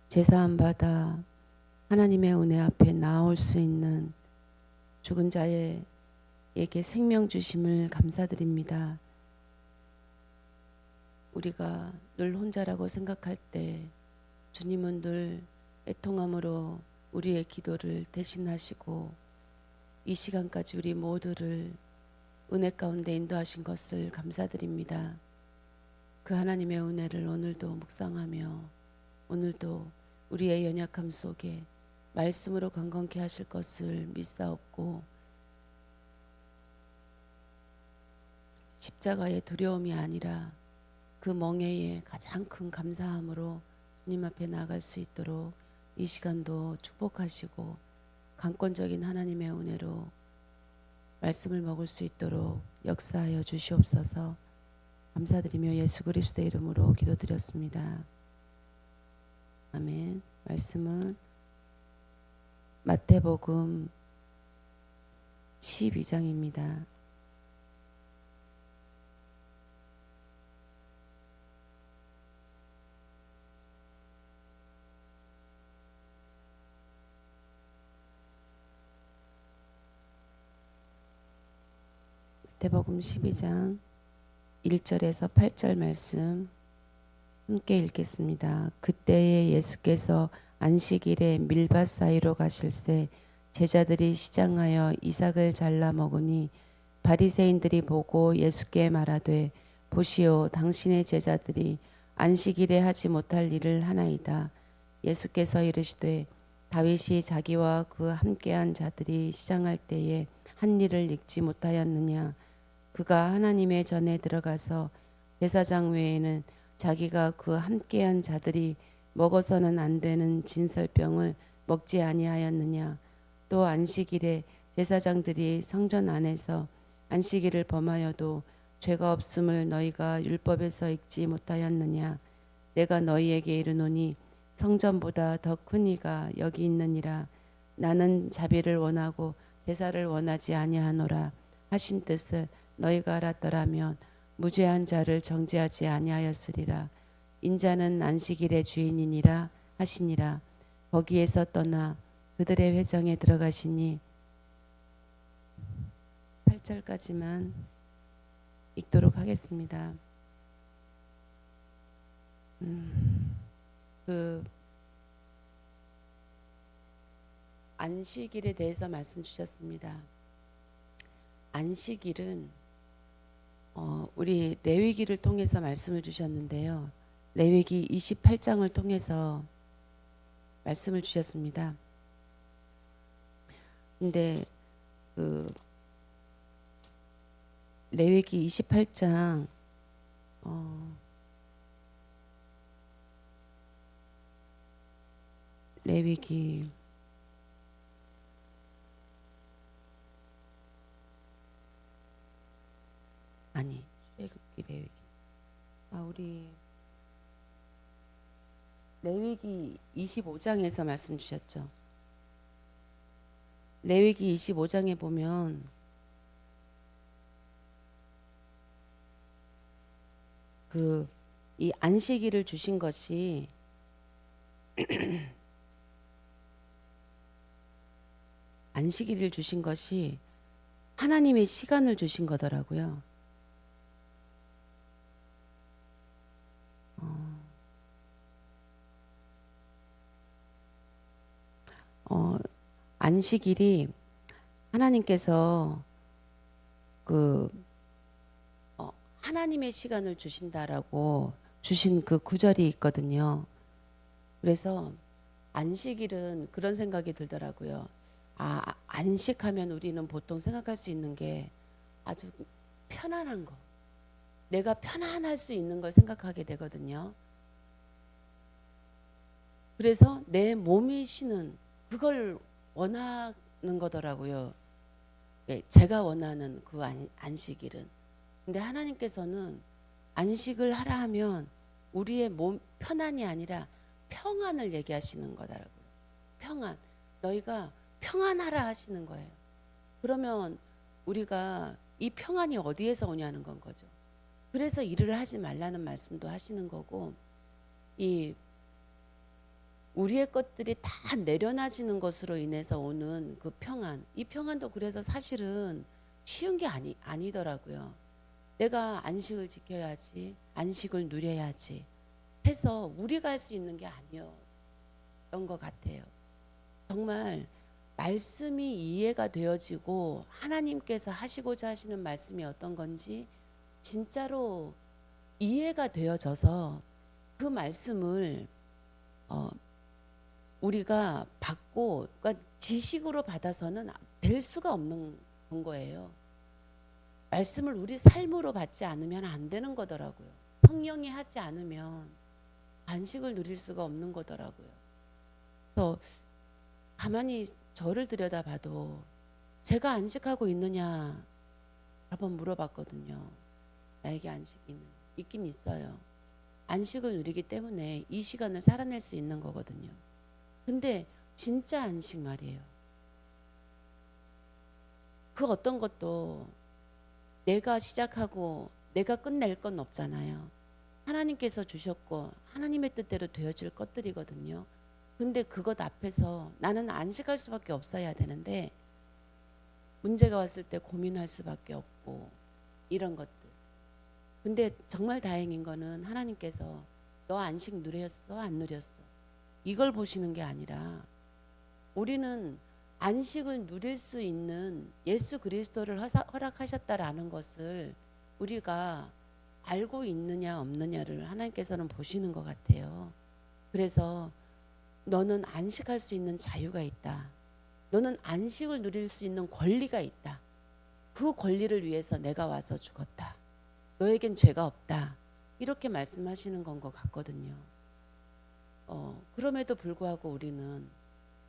제사함 받아 하나님의 은혜 앞에 나올 수 있는 죽은 자에게 생명 주심을 감사드립니다. 우리가 늘 혼자라고 생각할 때 주님은 늘 애통함으로 우리의 기도를 대신하시고 이 시간까지 우리 모두를 은혜 가운데 인도하신 것을 감사드립니다. 그 하나님의 은혜를 오늘도 묵상하며 오늘도 우리의 연약함 속에 말씀으로 강건케 하실 것을 믿사옵고 십자가의 두려움이 아니라 그 멍에의 가장 큰 감사함으로 주님 앞에 나아갈 수 있도록 이 시간도 축복하시고 강권적인 하나님의 은혜로 말씀을 먹을 수 있도록 역사하여 주시옵소서. 감사드리며 예수 그리스도의 이름으로 기도드렸습니다. 아멘. 말씀은 마태복음 12장입니다. 마태복음 12장 1절에서 8절 말씀 함께 읽겠습니다. 그때에 예수께서 안식일에 밀밭 사이로 가실새 제자들이 시장하여 이삭을 잘라 먹으니 바리새인들이 보고 예수께 말하되 보시오 당신의 제자들이 안식일에 하지 못할 일을 하나이다. 예수께서 이르시되 다윗이 자기와 그 함께한 자들이 시장할 때에 한 일을 읽지 못하였느냐. 그가 하나님의 전에 들어가서 제사장 외에는 자기가 그 함께한 자들이 먹어서는 안 되는 진설병을 먹지 아니하였느냐. 또 안식일에 제사장들이 성전 안에서 안식일을 범하여도 죄가 없음을 너희가 율법에서 읽지 못하였느냐. 내가 너희에게 이르노니 성전보다 더 큰 이가 여기 있느니라. 나는 자비를 원하고 제사를 원하지 아니하노라 하신 뜻을 너희가 알았더라면 무죄한 자를 정죄하지 아니하였으리라. 인자는 안식일의 주인이니라 하시니라. 거기에서 떠나 그들의 회정에 들어가시니 8절까지만 읽도록 하겠습니다. 그 안식일에 대해서 말씀 주셨습니다. 안식일은 우리 레위기를 통해서 말씀을 주셨는데요. 레위기 28장을 통해서 말씀을 주셨습니다. 근데 그 레위기 28장 레위기 아니 출애굽기 레위기 우리 레위기 25장에서 말씀 주셨죠. 레위기 25장에 보면 이 안식일을 주신 것이 안식일을 주신 것이 하나님의 시간을 주신 거더라고요. 안식일이 하나님께서 하나님의 시간을 주신다라고 주신 그 구절이 있거든요. 그래서 안식일은 그런 생각이 들더라고요. 안식하면 우리는 보통 생각할 수 있는 게 아주 편안한 거, 내가 편안할 수 있는 걸 생각하게 되거든요. 그래서 내 몸이 쉬는 그걸 원하는 거더라고요. 제가 원하는 그 안식일은. 근데 하나님께서는 안식을 하라 하면 우리의 몸 편안이 아니라 평안을 얘기하시는 거더라고요. 평안. 너희가 평안하라 하시는 거예요. 그러면 우리가 이 평안이 어디에서 오냐는 건 거죠. 그래서 일을 하지 말라는 말씀도 하시는 거고, 우리의 것들이 다 내려놔지는 것으로 인해서 오는 그 평안, 이 평안도 그래서 사실은 쉬운 게 아니더라고요. 내가 안식을 지켜야지, 안식을 누려야지 해서 우리가 할 수 있는 게 아니었던 것 같아요. 정말 말씀이 이해가 되어지고 하나님께서 하시고자 하시는 말씀이 어떤 건지 진짜로 이해가 되어져서 그 말씀을 우리가 받고, 그러니까 지식으로 받아서는 될 수가 없는 건 거예요. 말씀을 우리 삶으로 받지 않으면 안 되는 거더라고요. 성령이 하지 않으면 안식을 누릴 수가 없는 거더라고요. 그래서 가만히 저를 들여다봐도 제가 안식하고 있느냐 한번 물어봤거든요. 나에게 안식이 있긴 있어요. 안식을 누리기 때문에 이 시간을 살아낼 수 있는 거거든요. 근데 진짜 안식 말이에요. 그 어떤 것도 내가 시작하고 내가 끝낼 건 없잖아요. 하나님께서 주셨고 하나님의 뜻대로 되어질 것들이거든요. 근데 그것 앞에서 나는 안식할 수밖에 없어야 되는데 문제가 왔을 때 고민할 수밖에 없고 이런 것들. 근데 정말 다행인 거는 하나님께서 너 안식 누렸어? 안 누렸어? 이걸 보시는 게 아니라 우리는 안식을 누릴 수 있는 예수 그리스도를 허락하셨다라는 것을 우리가 알고 있느냐 없느냐를 하나님께서는 보시는 것 같아요. 그래서 너는 안식할 수 있는 자유가 있다. 너는 안식을 누릴 수 있는 권리가 있다. 그 권리를 위해서 내가 와서 죽었다. 너에겐 죄가 없다. 이렇게 말씀하시는 건 것 같거든요. 그럼에도 불구하고 우리는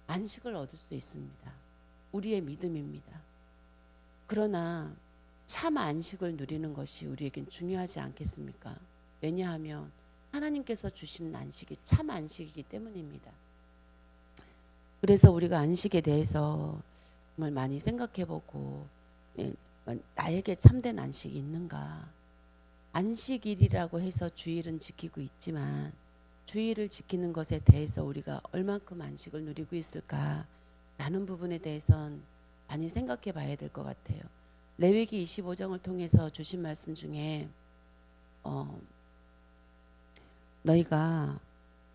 안식을 얻을 수 있습니다. 우리의 믿음입니다. 그러나 참 안식을 누리는 것이 우리에겐 중요하지 않겠습니까? 왜냐하면 하나님께서 주신 안식이 참 안식이기 때문입니다. 그래서 우리가 안식에 대해서 정말 많이 생각해보고 나에게 참된 안식이 있는가? 안식일이라고 해서 주일은 지키고 있지만 주일을 지키는 것에 대해서 우리가 얼만큼 안식을 누리고 있을까라는 부분에 대해선 많이 생각해 봐야 될 것 같아요. 레위기 25장을 통해서 주신 말씀 중에 너희가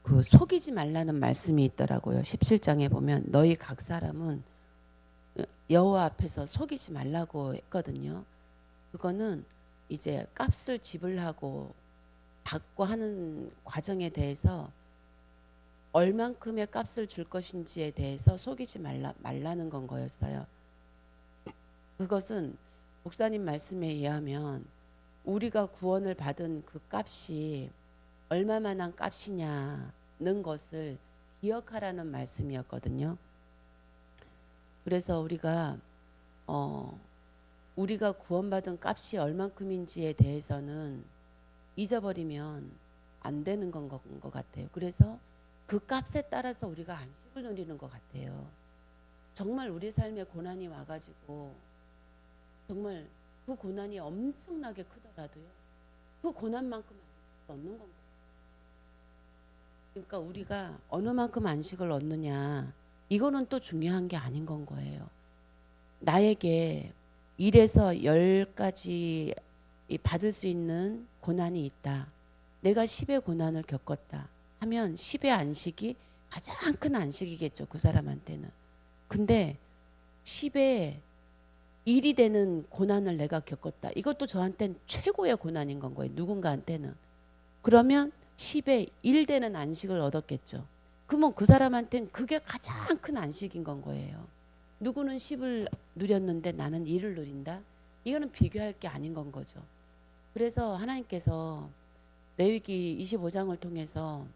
그 속이지 말라는 말씀이 있더라고요. 17장에 보면 너희 각 사람은 여호와 앞에서 속이지 말라고 했거든요. 그거는 이제 값을 지불하고 받고 하는 과정에 대해서 얼만큼의 값을 줄 것인지에 대해서 속이지 말라는 건 거였어요. 그것은 목사님 말씀에 의하면 우리가 구원을 받은 그 값이 얼마만한 값이냐는 것을 기억하라는 말씀이었거든요. 그래서 우리가 구원받은 값이 얼만큼인지에 대해서는 잊어버리면 안 되는 건 것 같아요. 그래서 그 값에 따라서 우리가 안식을 누리는 것 같아요. 정말 우리 삶에 고난이 와가지고 정말 그 고난이 엄청나게 크더라도요. 그 고난만큼 안식을 얻는 건 거예요. 그러니까 우리가 어느 만큼 안식을 얻느냐 이거는 또 중요한 게 아닌 건 거예요. 나에게 1에서 10까지 받을 수 있는 고난이 있다. 내가 10의 고난을 겪었다 하면 10의 안식이 가장 큰 안식이겠죠. 그 사람한테는. 근데 10의 1이 되는 고난을 내가 겪었다. 이것도 저한테는 최고의 고난인 건 거예요. 누군가한테는. 그러면 10의 1 되는 안식을 얻었겠죠. 그러면 그 사람한테는 그게 가장 큰 안식인 건 거예요. 누구는 10을 누렸는데 나는 1을 누린다? 이거는 비교할 게 아닌 건 거죠. 그래서 하나님께서 레위기 25장을 통해서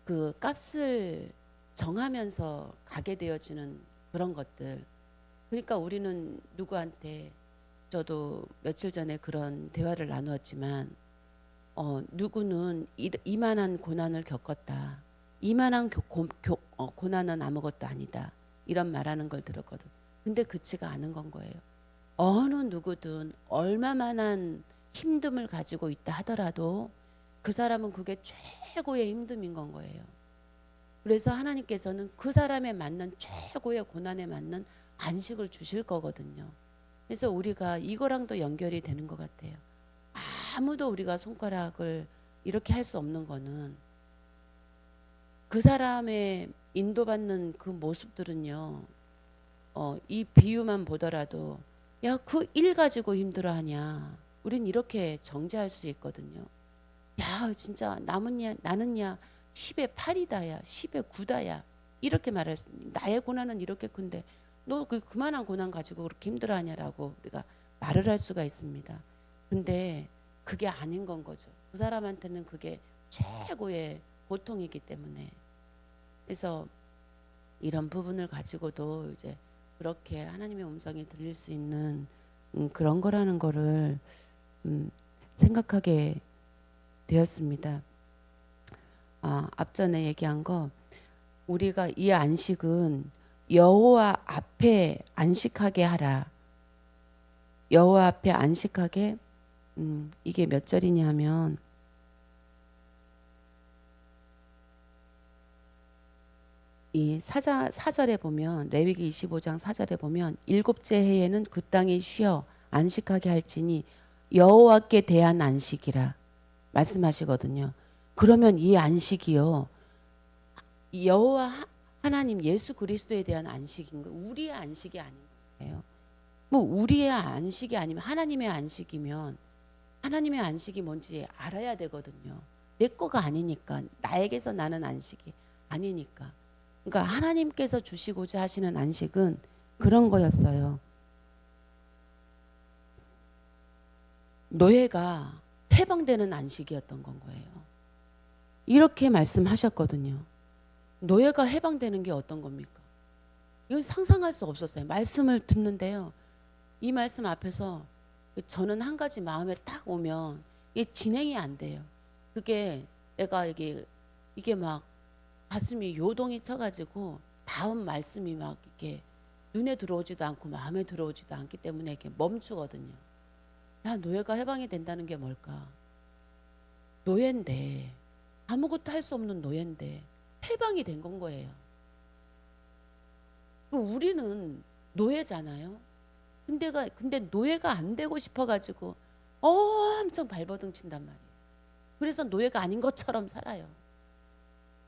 그 값을 정하면서 가게 되어지는 그런 것들. 그러니까 우리는 누구한테 저도 며칠 전에 그런 대화를 나누었지만 누구는 이만한 고난을 겪었다. 이만한 고난은 아무것도 아니다. 이런 말하는 걸 들었거든. 근데 그치가 않은 건 거예요. 어느 누구든 얼마만한 힘듦을 가지고 있다 하더라도 그 사람은 그게 최고의 힘듦인 건 거예요. 그래서 하나님께서는 그 사람에 맞는 최고의 고난에 맞는 안식을 주실 거거든요. 그래서 우리가 이거랑도 연결이 되는 것 같아요. 아무도 우리가 손가락을 이렇게 할 수 없는 거는 그 사람의 인도받는 그 모습들은요. 이 비유만 보더라도 야, 그 일 가지고 힘들어하냐. 우린 이렇게 정죄할 수 있거든요. 야, 진짜 나는야 10의 8이다야. 10의 9다야. 이렇게 말할 수, 나의 고난은 이렇게 큰데 너 그만한 고난 가지고 그렇게 힘들어하냐라고 우리가 말을 할 수가 있습니다. 근데 그게 아닌 건 거죠. 그 사람한테는 그게 최고의 고통이기 때문에. 그래서 이런 부분을 가지고도 이제 그렇게 하나님의 음성이 들릴 수 있는 그런 거라는 거를 생각하게 되었습니다. 앞전에 얘기한 거, 우리가 이 안식은 여호와 앞에 안식하게 하라. 여호와 앞에 안식하게, 이게 몇 절이냐 하면 이 사절에 보면, 레위기 25장 4절에 보면 일곱째 해에는 그 땅이 쉬어 안식하게 할지니 여호와께 대한 안식이라 말씀하시거든요. 그러면 이 안식이요, 여호와 하나님 예수 그리스도에 대한 안식인 거, 우리의 안식이 아닌 거예요. 뭐 우리의 안식이 아니면 하나님의 안식이면 하나님의 안식이 뭔지 알아야 되거든요. 내 거가 아니니까, 나에게서 나는 안식이 아니니까. 그러니까 하나님께서 주시고자 하시는 안식은 그런 거였어요. 노예가 해방되는 안식이었던 건 거예요. 이렇게 말씀하셨거든요. 노예가 해방되는 게 어떤 겁니까? 이건 상상할 수 없었어요. 말씀을 듣는데요. 이 말씀 앞에서 저는 한 가지 마음에 딱 오면 이게 진행이 안 돼요. 그게 내가 이게 막 가슴이 요동이 쳐가지고 다음 말씀이 막 이렇게 눈에 들어오지도 않고 마음에 들어오지도 않기 때문에 이렇게 멈추거든요. 야, 노예가 해방이 된다는 게 뭘까? 노예인데, 아무것도 할 수 없는 노예인데 해방이 된 건 거예요. 우리는 노예잖아요. 근데 노예가 안 되고 싶어가지고 엄청 발버둥 친단 말이에요. 그래서 노예가 아닌 것처럼 살아요.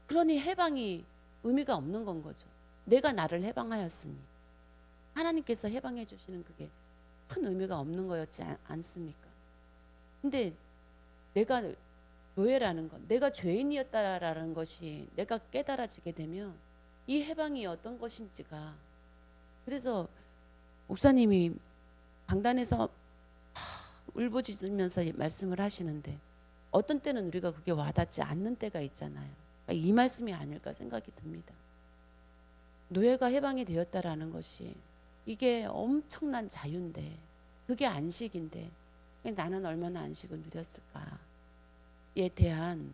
그러니 해방이 의미가 없는 건 거죠. 내가 나를 해방하였으니 하나님께서 해방해 주시는 그게 큰 의미가 없는 거였지 않습니까? 근데 내가 노예라는 것, 내가 죄인이었다라는 것이 내가 깨달아지게 되면 이 해방이 어떤 것인지가, 그래서 목사님이 강단에서 울부짖으면서 말씀을 하시는데 어떤 때는 우리가 그게 와닿지 않는 때가 있잖아요. 그러니까 이 말씀이 아닐까 생각이 듭니다. 노예가 해방이 되었다라는 것이 이게 엄청난 자유인데, 그게 안식인데 나는 얼마나 안식을 누렸을까에 대한,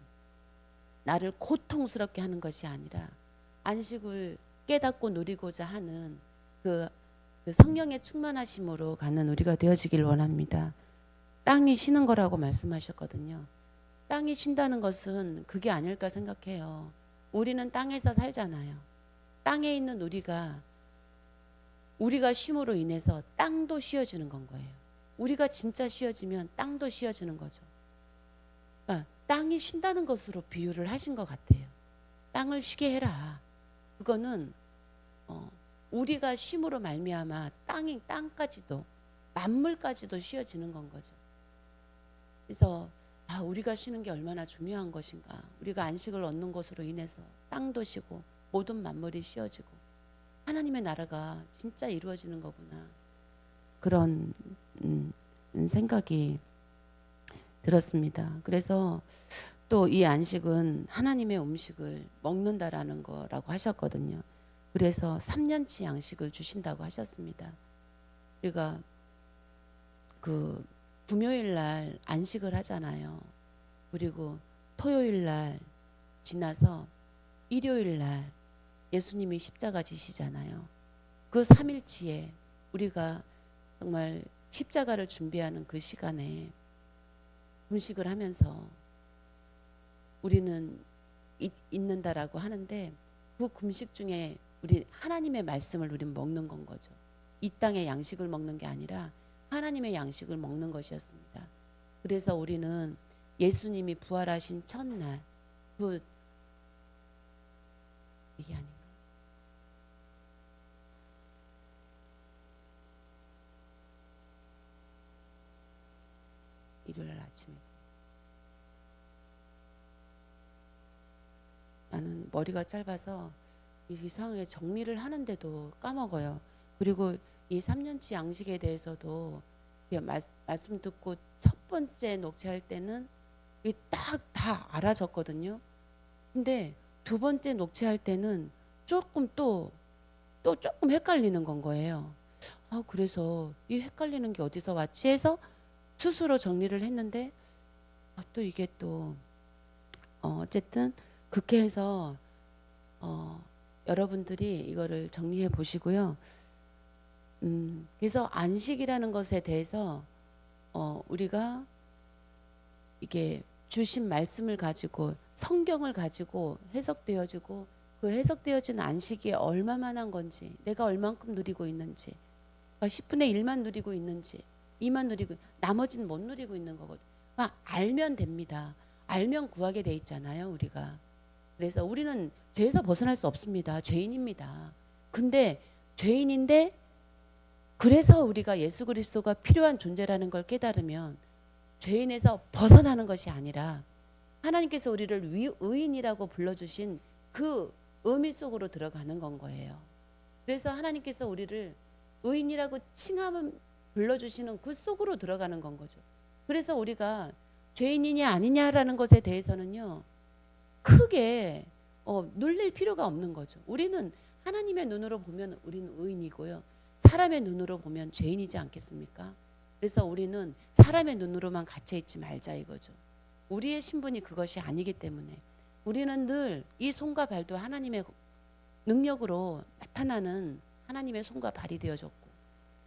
나를 고통스럽게 하는 것이 아니라 안식을 깨닫고 누리고자 하는 그 성령의 충만하심으로 가는 우리가 되어지길 원합니다. 땅이 쉬는 거라고 말씀하셨거든요. 땅이 쉰다는 것은 그게 아닐까 생각해요. 우리는 땅에서 살잖아요. 땅에 있는 우리가 쉼으로 인해서 땅도 쉬어지는 건 거예요. 우리가 진짜 쉬어지면 땅도 쉬어지는 거죠. 그러니까 땅이 쉰다는 것으로 비유를 하신 것 같아요. 땅을 쉬게 해라. 그거는 우리가 쉼으로 말미암아 땅까지도, 만물까지도 쉬어지는 건 거죠. 그래서 우리가 쉬는 게 얼마나 중요한 것인가. 우리가 안식을 얻는 것으로 인해서 땅도 쉬고 모든 만물이 쉬어지고 하나님의 나라가 진짜 이루어지는 거구나. 그런 생각이 들었습니다. 그래서 또 이 안식은 하나님의 음식을 먹는다라는 거라고 하셨거든요. 그래서 3년치 양식을 주신다고 하셨습니다. 우리가 그 금요일 날 안식을 하잖아요. 그리고 토요일 날 지나서 일요일 날 예수님이 십자가 지시잖아요. 그 3일치에 우리가 정말 십자가를 준비하는 그 시간에 음식을 하면서 우리는 있는다라고 하는데, 그 금식 중에 우리 하나님의 말씀을 우리는 먹는 건 거죠. 이 땅의 양식을 먹는 게 아니라 하나님의 양식을 먹는 것이었습니다. 그래서 우리는 예수님이 부활하신 첫날 그 이게 아닌가? 일요일 아침에 나는 머리가 짧아서 이상하게 정리를 하는데도 까먹어요. 그리고 이 3년치 양식에 대해서도 말씀 듣고 첫 번째 녹취할 때는 딱 다 알아졌거든요. 근데 두 번째 녹취할 때는 조금 또 조금 헷갈리는 건 거예요. 그래서 이 헷갈리는 게 어디서 왔지 해서 스스로 정리를 했는데 또 이게 또 어쨌든 그렇게 해서 여러분들이 이거를 정리해 보시고요. 그래서 안식이라는 것에 대해서 우리가 이게 주신 말씀을 가지고 성경을 가지고 해석되어지고 그 해석되어진 안식이 얼마만한 건지 내가 얼만큼 누리고 있는지 10분의 1만 누리고 있는지 2만 누리고 나머지는 못 누리고 있는 거거든요. 알면 됩니다. 알면 구하게 돼 있잖아요 우리가. 그래서 우리는 죄에서 벗어날 수 없습니다. 죄인입니다. 근데 죄인인데 그래서 우리가 예수 그리스도가 필요한 존재라는 걸 깨달으면 죄인에서 벗어나는 것이 아니라 하나님께서 우리를 의인이라고 불러주신 그 의미 속으로 들어가는 건 거예요. 그래서 하나님께서 우리를 의인이라고 칭함을 불러주시는 그 속으로 들어가는 건 거죠. 그래서 우리가 죄인이냐 아니냐라는 것에 대해서는요 크게 눌릴 필요가 없는 거죠. 우리는 하나님의 눈으로 보면 우리는 의인이고요. 사람의 눈으로 보면 죄인이지 않겠습니까? 그래서 우리는 사람의 눈으로만 갇혀 있지 말자 이거죠. 우리의 신분이 그것이 아니기 때문에 우리는 늘 이 손과 발도 하나님의 능력으로 나타나는 하나님의 손과 발이 되어졌고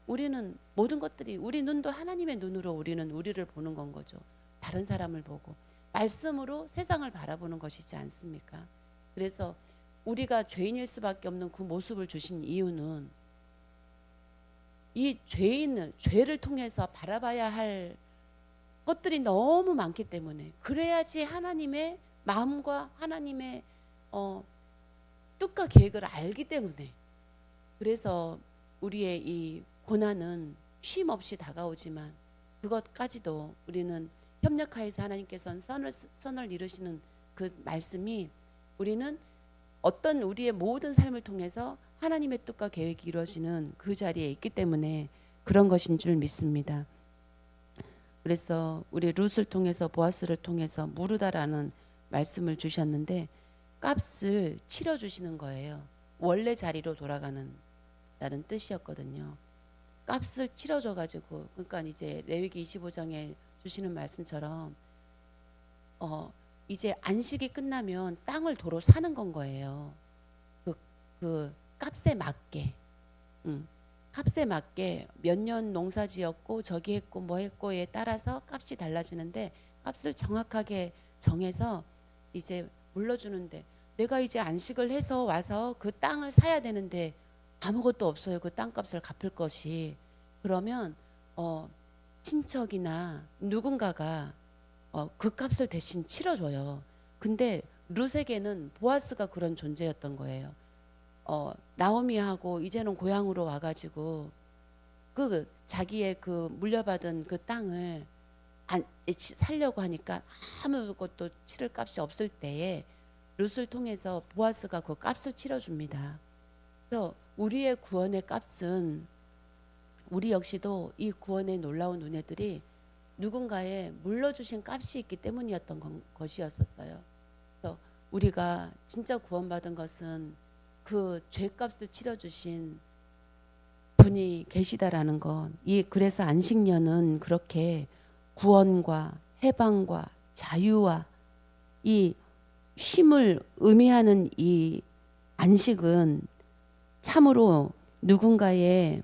우리는 모든 것들이 우리 눈도 하나님의 눈으로 우리는 우리를 보는 건 거죠. 다른 사람을 보고 말씀으로 세상을 바라보는 것이지 않습니까? 그래서 우리가 죄인일 수밖에 없는 그 모습을 주신 이유는 이 죄를 통해서 바라봐야 할 것들이 너무 많기 때문에 그래야지 하나님의 마음과 하나님의 뜻과 계획을 알기 때문에 그래서 우리의 이 고난은 쉼 없이 다가오지만 그것까지도 우리는 협력하여서 하나님께서는 선을 이루시는 그 말씀이 우리는 어떤 우리의 모든 삶을 통해서 하나님의 뜻과 계획이 이루어지는 그 자리에 있기 때문에 그런 것인 줄 믿습니다. 그래서 우리 룻을 통해서 보아스를 통해서 무르다라는 말씀을 주셨는데 값을 치러주시는 거예요. 원래 자리로 돌아가는 다는 뜻이었거든요. 값을 치러줘가지고 그러니까 이제 레위기 25장에 주시는 말씀처럼 이제 안식이 끝나면 땅을 도로 사는 건 거예요. 그 값에 맞게 값에 맞게 몇 년 농사 지었고 저기 했고 뭐 했고에 따라서 값이 달라지는데 값을 정확하게 정해서 이제 물려주는데 내가 이제 안식을 해서 와서 그 땅을 사야 되는데 아무것도 없어요. 그 땅값을 갚을 것이. 그러면 친척이나 누군가가 그 값을 대신 치러줘요. 근데 룻에게는 보아스가 그런 존재였던 거예요. 나오미하고 이제는 고향으로 와가지고 그 자기의 그 물려받은 그 땅을 살려고 하니까 아무것도 치를 값이 없을 때에 룻을 통해서 보아스가 그 값을 치러줍니다. 그래서 우리의 구원의 값은 우리 역시도 이 구원의 놀라운 은혜들이 누군가의 물려주신 값이 있기 때문이었던 것이었어요. 그래서 우리가 진짜 구원받은 것은 그 죄값을 치러주신 분이 계시다라는 것. 그래서 안식년은 그렇게 구원과 해방과 자유와 이 쉼을 의미하는 이 안식은 참으로 누군가의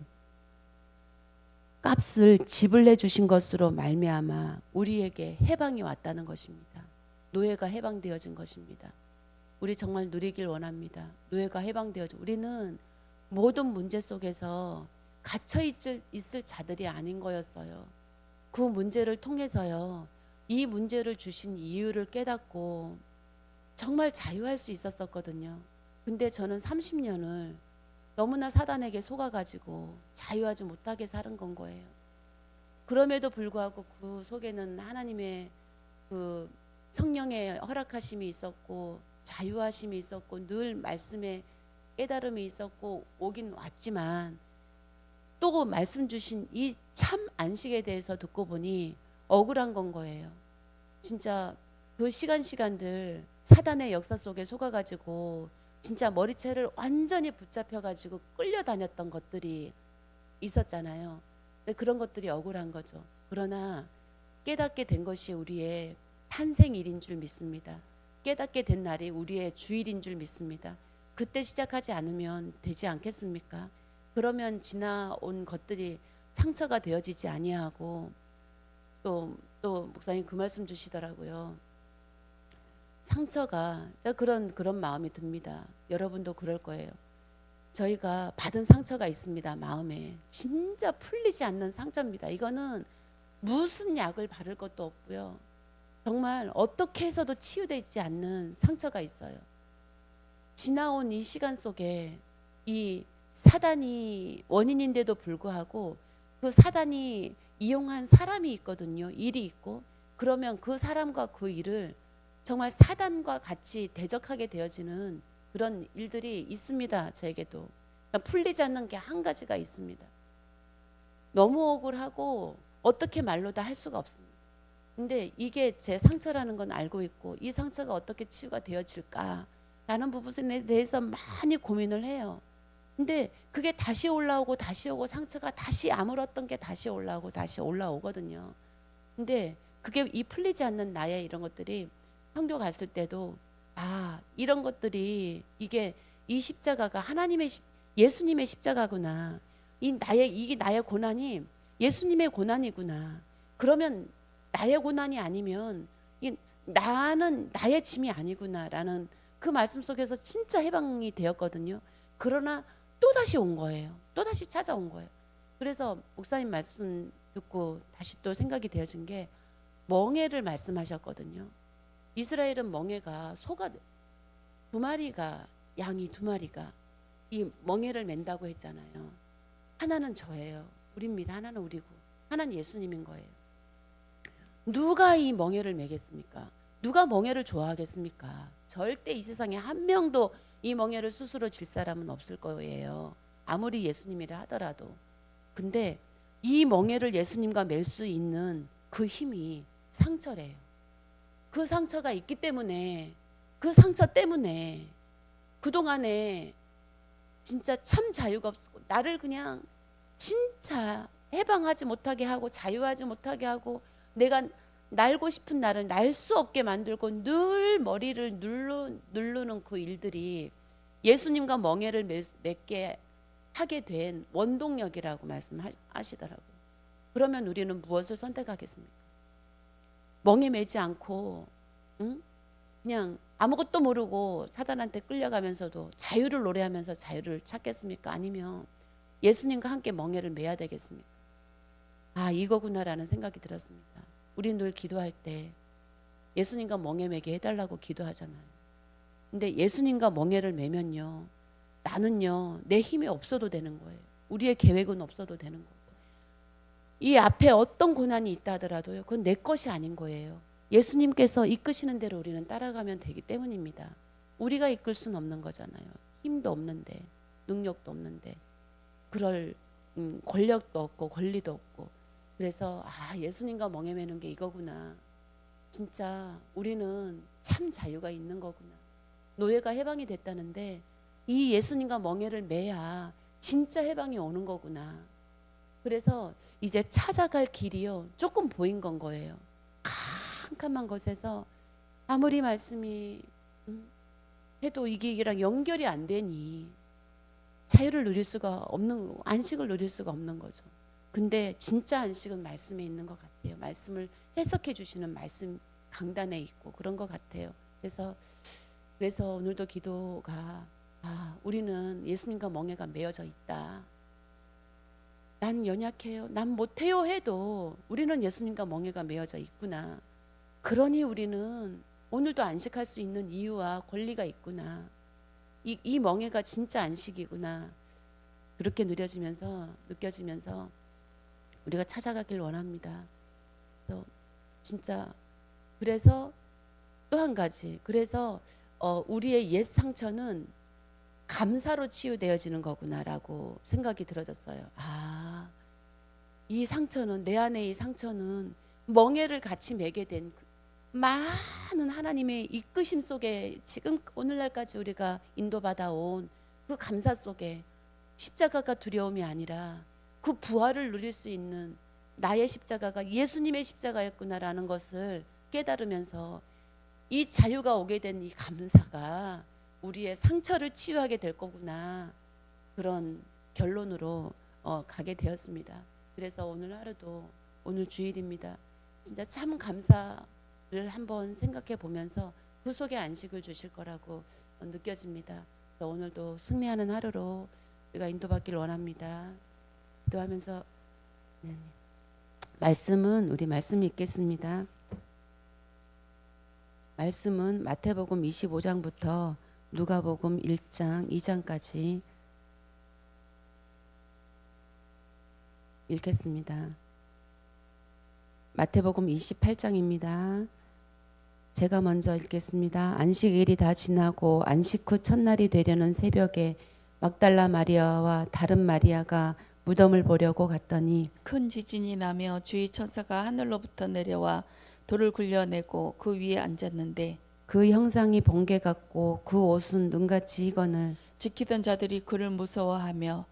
값을 지불해 주신 것으로 말미암아 우리에게 해방이 왔다는 것입니다. 노예가 해방되어진 것입니다. 우리 정말 누리길 원합니다. 노예가 해방되어져. 우리는 모든 문제 속에서 갇혀 있을 자들이 아닌 거였어요. 그 문제를 통해서요, 이 문제를 주신 이유를 깨닫고 정말 자유할 수 있었었거든요. 근데 저는 30년을 너무나 사단에게 속아가지고 자유하지 못하게 살은 건 거예요. 그럼에도 불구하고 그 속에는 하나님의 그 성령의 허락하심이 있었고 자유하심이 있었고 늘 말씀에 깨달음이 있었고 오긴 왔지만 또 말씀 주신 이 참 안식에 대해서 듣고 보니 억울한 건 거예요. 진짜 그 시간들 사단의 역사 속에 속아가지고 진짜 머리채를 완전히 붙잡혀가지고 끌려다녔던 것들이 있었잖아요. 근데 그런 것들이 억울한 거죠. 그러나 깨닫게 된 것이 우리의 탄생일인 줄 믿습니다. 깨닫게 된 날이 우리의 주일인 줄 믿습니다. 그때 시작하지 않으면 되지 않겠습니까? 그러면 지나온 것들이 상처가 되어지지 아니하고 또 목사님 그 말씀 주시더라고요. 상처가 그런 마음이 듭니다. 여러분도 그럴 거예요. 저희가 받은 상처가 있습니다. 마음에 진짜 풀리지 않는 상처입니다. 이거는 무슨 약을 바를 것도 없고요. 정말 어떻게 해서도 치유되지 않는 상처가 있어요. 지나온 이 시간 속에 이 사단이 원인인데도 불구하고 그 사단이 이용한 사람이 있거든요. 일이 있고 그러면 그 사람과 그 일을 정말 사단과 같이 대적하게 되어지는 그런 일들이 있습니다. 저에게도. 그러니까 풀리지 않는 게 한 가지가 있습니다. 너무 억울하고 어떻게 말로 다 할 수가 없습니다. 근데 이게 제 상처라는 건 알고 있고 이 상처가 어떻게 치유가 되어질까라는 부분에 대해서 많이 고민을 해요. 근데 그게 다시 올라오고 다시 오고 상처가 다시 아물었던 게 다시 올라오고 다시 올라오거든요. 근데 그게 이 풀리지 않는 나의 이런 것들이 선교 갔을 때도 이런 것들이 이게 이 십자가가 예수님의 십자가구나. 이게 나의 고난이 예수님의 고난이구나. 그러면 나의 고난이 아니면 나는 나의 짐이 아니구나라는 그 말씀 속에서 진짜 해방이 되었거든요. 그러나 또다시 온 거예요. 또다시 찾아온 거예요. 그래서 목사님 말씀 듣고 다시 또 생각이 되어진 게 멍에를 말씀하셨거든요. 이스라엘은 멍에가 소가 2마리가 양이 2마리가 이 멍에를 맨다고 했잖아요. 하나는 저예요. 우리입니다. 하나는 우리고 하나는 예수님인 거예요. 누가 이 멍에를 매겠습니까? 누가 멍에를 좋아하겠습니까? 절대 이 세상에 한 명도 이 멍에를 스스로 질 사람은 없을 거예요. 아무리 예수님이라 하더라도. 근데 이 멍에를 예수님과 맬 수 있는 그 힘이 상처래요. 그 상처가 있기 때문에 그 상처 때문에 그동안에 진짜 참 자유가 없었고 나를 그냥 진짜 해방하지 못하게 하고 자유하지 못하게 하고 내가 날고 싶은 날을 날 수 없게 만들고 늘 머리를 누르는 그 일들이 예수님과 멍에를 맺게 하게 된 원동력이라고 말씀하시더라고요. 그러면 우리는 무엇을 선택하겠습니까? 멍에 매지 않고 그냥 아무것도 모르고 사단한테 끌려가면서도 자유를 노래하면서 자유를 찾겠습니까? 아니면 예수님과 함께 멍에를 매야 되겠습니까? 이거구나라는 생각이 들었습니다. 우리 늘 기도할 때 예수님과 멍에 매게 해달라고 기도하잖아요. 근데 예수님과 멍에를 매면요, 나는요 내 힘이 없어도 되는 거예요. 우리의 계획은 없어도 되는 거고, 이 앞에 어떤 고난이 있다 하더라도요 그건 내 것이 아닌 거예요. 예수님께서 이끄시는 대로 우리는 따라가면 되기 때문입니다. 우리가 이끌 수는 없는 거잖아요. 힘도 없는데 능력도 없는데 그럴 권력도 없고 권리도 없고. 그래서 예수님과 멍에 매는 게 이거구나. 진짜 우리는 참 자유가 있는 거구나. 노예가 해방이 됐다는데 이 예수님과 멍에를 매야 진짜 해방이 오는 거구나. 그래서 이제 찾아갈 길이요 조금 보인 건 거예요. 캄캄한 곳에서 아무리 말씀이 해도 이랑 연결이 안 되니 자유를 누릴 수가 없는, 안식을 누릴 수가 없는 거죠. 근데 진짜 안식은 말씀에 있는 것 같아요. 말씀을 해석해 주시는 말씀 강단에 있고 그런 것 같아요. 그래서 그래서 오늘도 기도가 우리는 예수님과 멍에가 매어져 있다. 난 연약해요. 난 못해요 해도 우리는 예수님과 멍에가 매어져 있구나. 그러니 우리는 오늘도 안식할 수 있는 이유와 권리가 있구나. 이 멍에가 진짜 안식이구나. 그렇게 느껴지면서 우리가 찾아가길 원합니다. 진짜 그래서 또 한 가지, 그래서 우리의 옛 상처는 감사로 치유되어지는 거구나라고 생각이 들어졌어요. 이 상처는, 내 안에 이 상처는 멍에를 같이 매게 된 많은 하나님의 이끄심 속에 지금 오늘날까지 우리가 인도받아온 그 감사 속에 십자가가 두려움이 아니라 그 부활을 누릴 수 있는 나의 십자가가 예수님의 십자가였구나라는 것을 깨달으면서 이 자유가 오게 된 이 감사가 우리의 상처를 치유하게 될 거구나, 그런 결론으로 가게 되었습니다. 그래서 오늘 하루도, 오늘 주일입니다. 진짜 참 감사를 한번 생각해 보면서 그 속에 안식을 주실 거라고 느껴집니다. 그래서 오늘도 승리하는 하루로 우리가 인도받기를 원합니다. 기도하면서 우리 말씀 읽겠습니다. 말씀은 마태복음 25장부터 누가복음 1장 2장까지 읽겠습니다. 마태복음 28장입니다. 제가 먼저 읽겠습니다. 안식일이 다 지나고 안식 후 첫날이 되려는 새벽에 막달라 마리아와 다른 마리아가 무덤을 보려고 갔더니 큰 지진이 나며 주의 천사가 하늘로부터 내려와 돌을 굴려내고 그 위에 앉았는데 그 형상이 번개 같고 그 옷은 눈같이 희건을 지키던 자들이 그를 무서워하며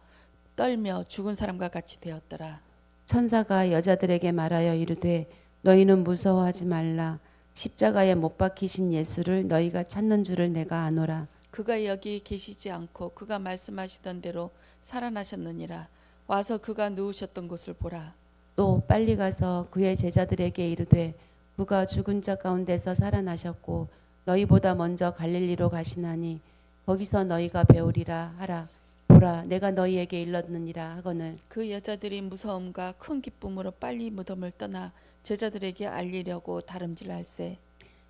떨며 죽은 사람과 같이 되었더라. 천사가 여자들에게 말하여 이르되 너희는 무서워하지 말라. 십자가에 못 박히신 예수를 너희가 찾는 줄을 내가 아노라. 그가 여기 계시지 않고 그가 말씀하시던 대로 살아나셨느니라. 와서 그가 누우셨던 곳을 보라. 또 빨리 가서 그의 제자들에게 이르되 그가 죽은 자 가운데서 살아나셨고 너희보다 먼저 갈릴리로 가시나니 거기서 너희가 배우리라 하라. 보라 내가 너희에게 일렀느니라 하거늘 그 여자들이 무서움과 큰 기쁨으로 빨리 무덤을 떠나 제자들에게 알리려고 다름질할세.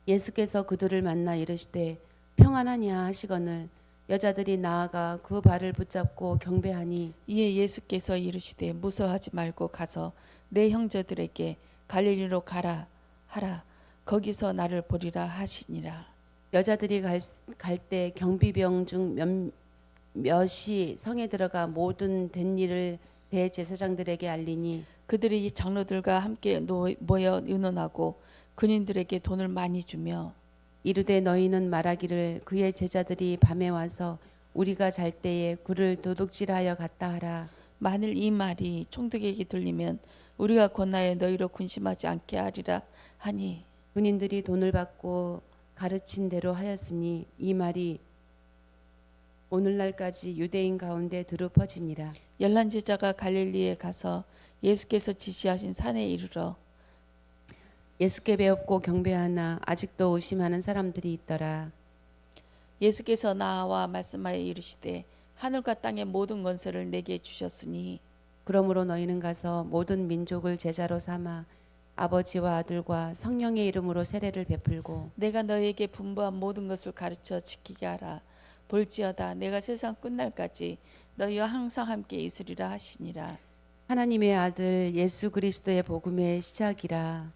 예수께서 그들을 만나 이르시되 평안하냐 하시거늘 여자들이 나아가 그 발을 붙잡고 경배하니 이에 예수께서 이르시되 무서워하지 말고 가서 내 형제들에게 갈릴리로 가라 하라. 거기서 나를 보리라 하시니라. 여자들이 갈 때 경비병 중 몇이 성에 들어가 모든 된 일을 대제사장들에게 알리니 그들이 장로들과 함께 모여 의논하고 군인들에게 돈을 많이 주며 이르되 너희는 말하기를 그의 제자들이 밤에 와서 우리가 잘 때에 굴을 도둑질하여 갔다 하라. 만일 이 말이 총독에게 들리면 우리가 권하여 너희로 군심하지 않게 하리라 하니 군인들이 돈을 받고 가르친 대로 하였으니 이 말이 오늘날까지 유대인 가운데 두루 퍼지니라. 열한 제자가 갈릴리에 가서 예수께서 지시하신 산에 이르러 예수께 배웠고 경배하나 아직도 의심하는 사람들이 있더라. 예수께서 나와 말씀하여 이르시되 하늘과 땅의 모든 권세를 내게 주셨으니 그러므로 너희는 가서 모든 민족을 제자로 삼아 아버지와 아들과 성령의 이름으로 세례를 베풀고 내가 너희에게 분부한 모든 것을 가르쳐 지키게 하라. 볼지어다 내가 세상 끝날까지 너희와 항상 함께 있으리라 하시니라. 하나님의 아들 예수 그리스도의 복음의 시작이라.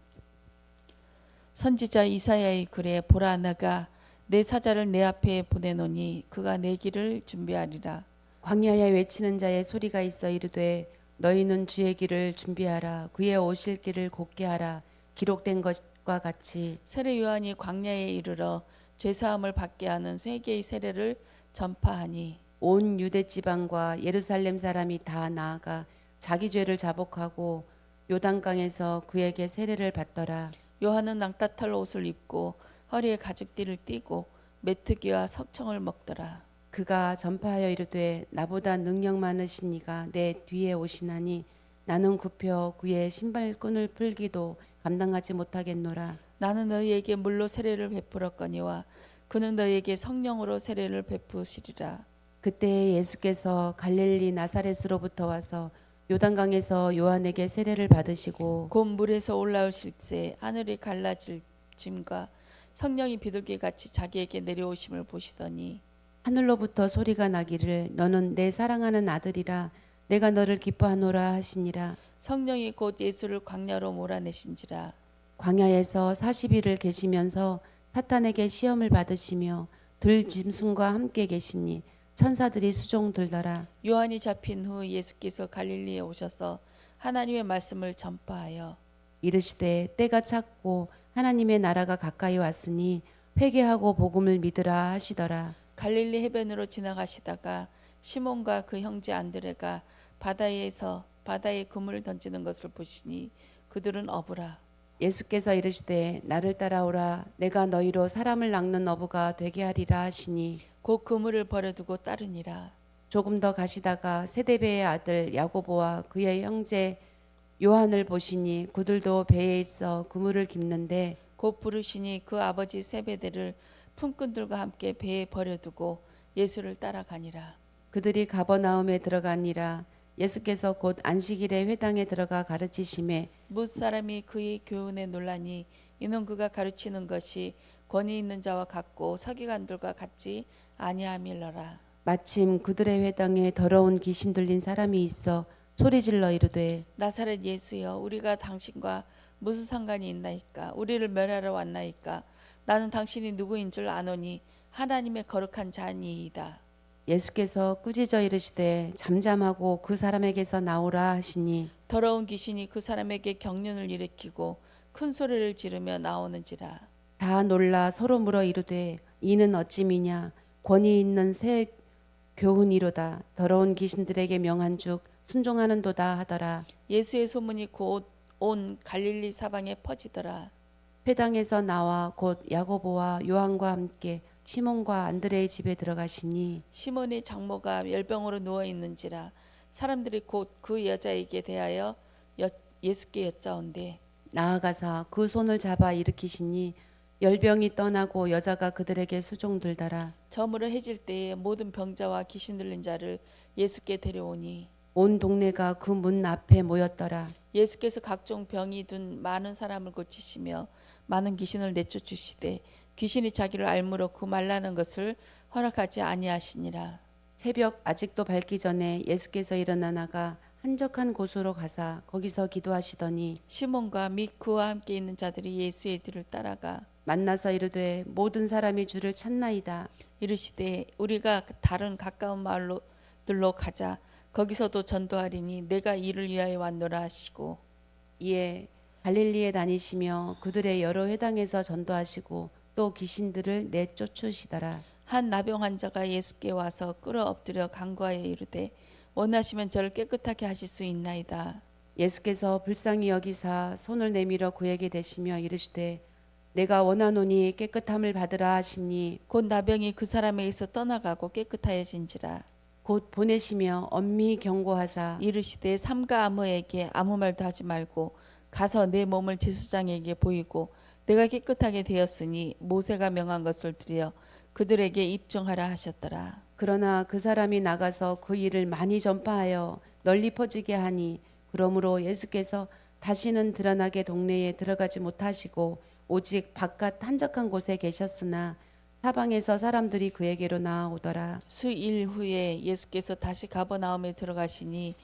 선지자 이사야의 글에 보라 내가 내 사자를 내 앞에 보내노니 그가 내 길을 준비하리라. 광야에 외치는 자의 소리가 있어 이르되 너희는 주의 길을 준비하라. 그의 오실 길을 곧게 하라. 기록된 것과 같이 세례 요한이 광야에 이르러 죄사함을 받게 하는 회개의 세례를 전파하니 온 유대 지방과 예루살렘 사람이 다 나아가 자기 죄를 자복하고 요단강에서 그에게 세례를 받더라. 요한은 낭따탈 옷을 입고 허리에 가죽띠를 띠고 메뚜기와 석청을 먹더라. 그가 전파하여 이르되 나보다 능력 많으신 이가 내 뒤에 오시나니 나는 굽혀 그의 신발끈을 풀기도 감당하지 못하겠노라. 나는 너희에게 물로 세례를 베풀었거니와 그는 너희에게 성령으로 세례를 베푸시리라. 그때 예수께서 갈릴리 나사렛으로부터 와서 요단강에서 요한에게 세례를 받으시고 곧 물에서 올라오실 때 하늘이 갈라짐과 성령이 비둘기 같이 자기에게 내려오심을 보시더니 하늘로부터 소리가 나기를 너는 내 사랑하는 아들이라 내가 너를 기뻐하노라 하시니라. 성령이 곧 예수를 광야로 몰아내신지라. 광야에서 40일을 계시면서 사탄에게 시험을 받으시며 들짐승과 함께 계시니 천사들이 수종 들더라. 요한이 잡힌 후 예수께서 갈릴리에 오셔서 하나님의 말씀을 전파하여 이르시되 때가 찼고 하나님의 나라가 가까이 왔으니 회개하고 복음을 믿으라 하시더라. 갈릴리 해변으로 지나가시다가 시몬과 그 형제 안드레가 바다에 그물을 던지는 것을 보시니 그들은 어부라. 예수께서 이르시되 나를 따라오라 내가 너희로 사람을 낚는 어부가 되게 하리라 하시니 곧 그물을 버려두고 따르니라. 조금 더 가시다가 세데베의 아들 야고보와 그의 형제 요한을 보시니 그들도 배에 있어 그물을 깁는데 곧 부르시니 그 아버지 세베대를 품꾼들과 함께 배에 버려두고 예수를 따라가니라. 그들이 가버나움에 들어가니라. 예수께서 곧 안식일에 회당에 들어가 가르치심에 뭇 사람이 그의 교훈에 놀라니 이는 그가 가르치는 것이 권위 있는 자와 같고 서기관들과 같지 아니함일러라. 마침 그들의 회당에 더러운 귀신 들린 사람이 있어 소리질러 이르되 나사렛 예수여, 우리가 당신과 무슨 상관이 있나이까? 우리를 멸하러 왔나이까? 나는 당신이 누구인 줄 아노니 하나님의 거룩한 자니이다. 예수께서 꾸짖어 이르시되 잠잠하고 그 사람에게서 나오라 하시니 더러운 귀신이 그 사람에게 경련을 일으키고 큰 소리를 지르며 나오는지라. 다 놀라 서로 물어 이르되 이는 어찌미냐 권위 있는 새 교훈이로다. 더러운 귀신들에게 명한즉 순종하는도다 하더라. 예수의 소문이 곧 온 갈릴리 사방에 퍼지더라. 회당에서 나와 곧 야고보와 요한과 함께 시몬과 안드레의 집에 들어가시니 시몬의 장모가 열병으로 누워 있는지라. 사람들이 곧 그 여자에게 대하여 예수께 여짜온대 나아가사 그 손을 잡아 일으키시니 열병이 떠나고 여자가 그들에게 수종들더라. 저물어 해질 때에 모든 병자와 귀신 들린 자를 예수께 데려오니 온 동네가 그 문 앞에 모였더라. 예수께서 각종 병이 든 많은 사람을 고치시며 많은 귀신을 내쫓으시되 귀신이 자기를 알므로 그 말라는 것을 허락하지 아니하시니라. 새벽 아직도 밝기 전에 예수께서 일어나 나가 한적한 곳으로 가사 거기서 기도하시더니 시몬과 및 그와 함께 있는 자들이 예수의 뒤를 따라가 만나서 이르되 모든 사람이 주를 찾나이다. 이르시되 우리가 다른 가까운 마을들로 가자. 거기서도 전도하리니 내가 이를 위하여 왔노라 하시고 이에 갈릴리에 다니시며 그들의 여러 회당에서 전도하시고 또 귀신들을 내쫓으시더라. 한 나병 환자가 예수께 와서 끌어 엎드려 간구하여 이르되 원하시면 저를 깨끗하게 하실 수 있나이다. 예수께서 불쌍히 여기사 손을 내밀어 그에게 대시며 이르시되 내가 원하노니 깨끗함을 받으라 하시니 곧 나병이 그 사람에게서 떠나가고 깨끗하여진지라. 곧 보내시며 엄미 경고하사 이르시되 삼가 아무에게 아무 말도 하지 말고 가서 내 몸을 제사장에게 보이고 내가 깨끗하게 되었으니 모세가 명한 것을 드려 그들에게 입증하라 하셨더라. 그러나 그 사람이 나가서 그 일을 많이 전파하여 널리 퍼지게 하니 그러므로 예수께서 다시는 드러나게 동네에 들어가지 못하시고 오직 바깥 한적한 곳에 계셨으나 사방에서 사람들이 그에게로 나아오더라. 수일 후에 예수께서 다시 가버나움에 들어가시니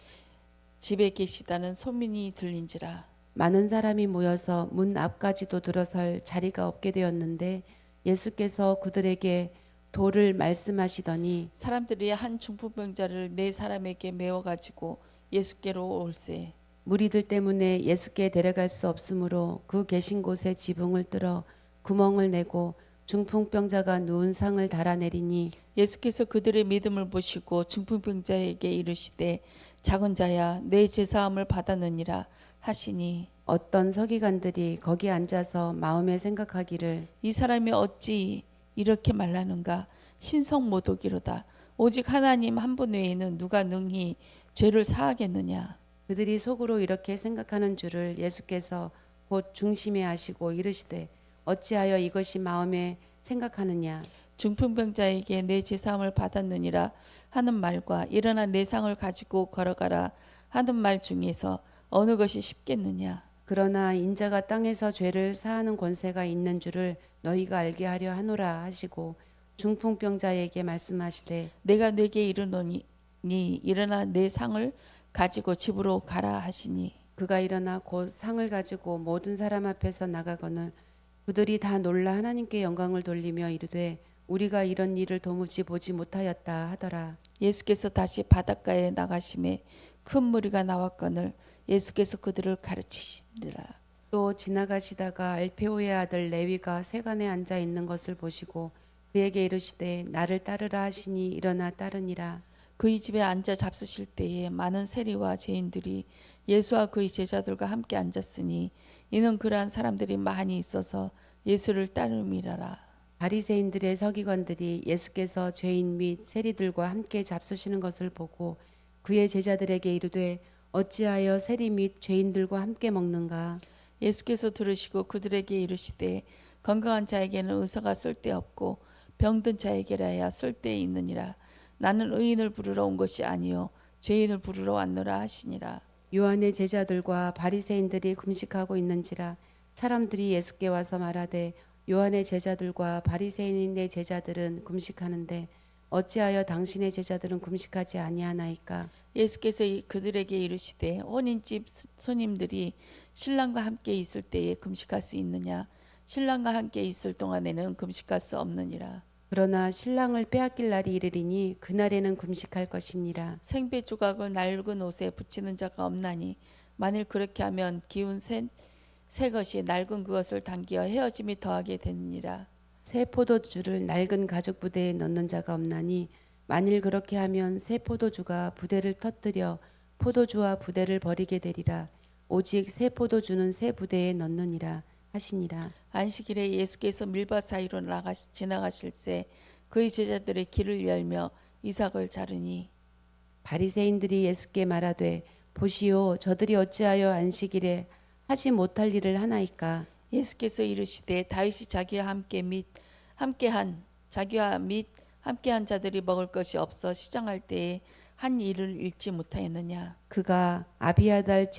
집에 계시다는 소문이 들린지라. 많은 사람이 모여서 문 앞까지도 들어설 자리가 없게 되었는데 예수께서 그들에게 도를 말씀하시더니 사람들이 한 중풍병자를 네 사람에게 메워 가지고 예수께로 올세. 무리들 때문에 예수께 데려갈 수 없으므로 그 계신 곳에 지붕을 뚫어 구멍을 내고 중풍병자가 누운 상을 달아내리니 예수께서 그들의 믿음을 보시고 중풍병자에게 이르시되 작은 자야 내 제사함을 받았느니라 하시니 어떤 서기관들이 거기 앉아서 마음에 생각하기를 이 사람이 어찌 이렇게 말하는가 신성모독이로다. 오직 하나님 한 분 외에는 누가 능히 죄를 사하겠느냐. 그들이 속으로 이렇게 생각하는 줄을 예수께서 곧 중심에 하시고 이르시되 어찌하여 이것이 마음에 생각하느냐. 중풍병자에게 내 제사함을 받았느니라 하는 말과 일어나 내 상을 가지고 걸어가라 하는 말 중에서 어느 것이 쉽겠느냐. 그러나 인자가 땅에서 죄를 사하는 권세가 있는 줄을 너희가 알게 하려 하노라 하시고 중풍병자에게 말씀하시되 내가 내게 이르노니 일어나 내 상을 가지고 집으로 가라 하시니 그가 일어나 곧 상을 가지고 모든 사람 앞에서 나가거늘 그들이 다 놀라 하나님께 영광을 돌리며 이르되 우리가 이런 일을 도무지 보지 못하였다 하더라. 예수께서 다시 바닷가에 나가심에 큰 무리가 나왔거늘 예수께서 그들을 가르치시니라. 또 지나가시다가 알페오의 아들 레위가 세간에 앉아 있는 것을 보시고 그에게 이르시되 나를 따르라 하시니 일어나 따르니라. 그의 집에 앉아 잡수실 때에 많은 세리와 죄인들이 예수와 그의 제자들과 함께 앉았으니 이는 그러한 사람들이 많이 있어서 예수를 따름이라라. 바리새인들의 서기관들이 예수께서 죄인 및 세리들과 함께 잡수시는 것을 보고 그의 제자들에게 이르되 어찌하여 세리 및 죄인들과 함께 먹는가. 예수께서 들으시고 그들에게 이르시되 건강한 자에게는 의사가 쓸데없고 병든 자에게라야 쓸데 있느니라. 나는 의인을 부르러 온 것이 아니요 죄인을 부르러 왔노라 하시니라. 요한의 제자들과 바리새인들이 금식하고 있는지라 사람들이 예수께 와서 말하되 요한의 제자들과 바리새인의 제자들은 금식하는데 어찌하여 당신의 제자들은 금식하지 아니하나이까. 예수께서 그들에게 이르시되 혼인집 손님들이 신랑과 함께 있을 때에 금식할 수 있느냐 신랑과 함께 있을 동안에는 금식할 수 없느니라. 그러나 신랑을 빼앗길 날이 이르리니 그날에는 금식할 것이니라. 생배 조각을 낡은 옷에 붙이는 자가 없나니 만일 그렇게 하면 기운 새 것이 낡은 그것을 당기어 헤어짐이 더하게 되느니라. 새 포도주를 낡은 가죽 부대에 넣는 자가 없나니 만일 그렇게 하면 새 포도주가 부대를 터뜨려 포도주와 부대를 버리게 되리라. 오직 새 포도주는 새 부대에 넣느니라 하시니라. 안식일에 예수께서 밀밭 사이로 지나가실새 그의 제자들의 길을 열며 이삭을 자르니 바리새인들이 예수께 말하되 보시오 저들이 어찌하여 안식일에 하지 못할 일을 하나이까. 예수께서 이르시되 다윗이 자기와 및 함께한 자들이 먹을 것이 없어 시장할 때에 한 일을 잃지 못하였느냐. 그가 아비아달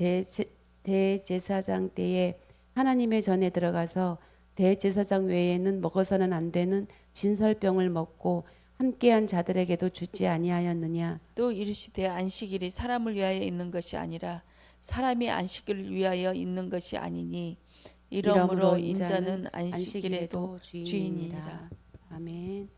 대제사장 때에 하나님의 전에 들어가서 대제사장 외에는 먹어서는 안 되는 진설병을 먹고 함께한 자들에게도 주지 아니하였느냐. 또 이르시되 안식일이 사람을 위하여 있는 것이 아니라 사람이 안식일을 위하여 있는 것이 아니니 이러므로 인자는 안식일에도 주인이니라. 아멘.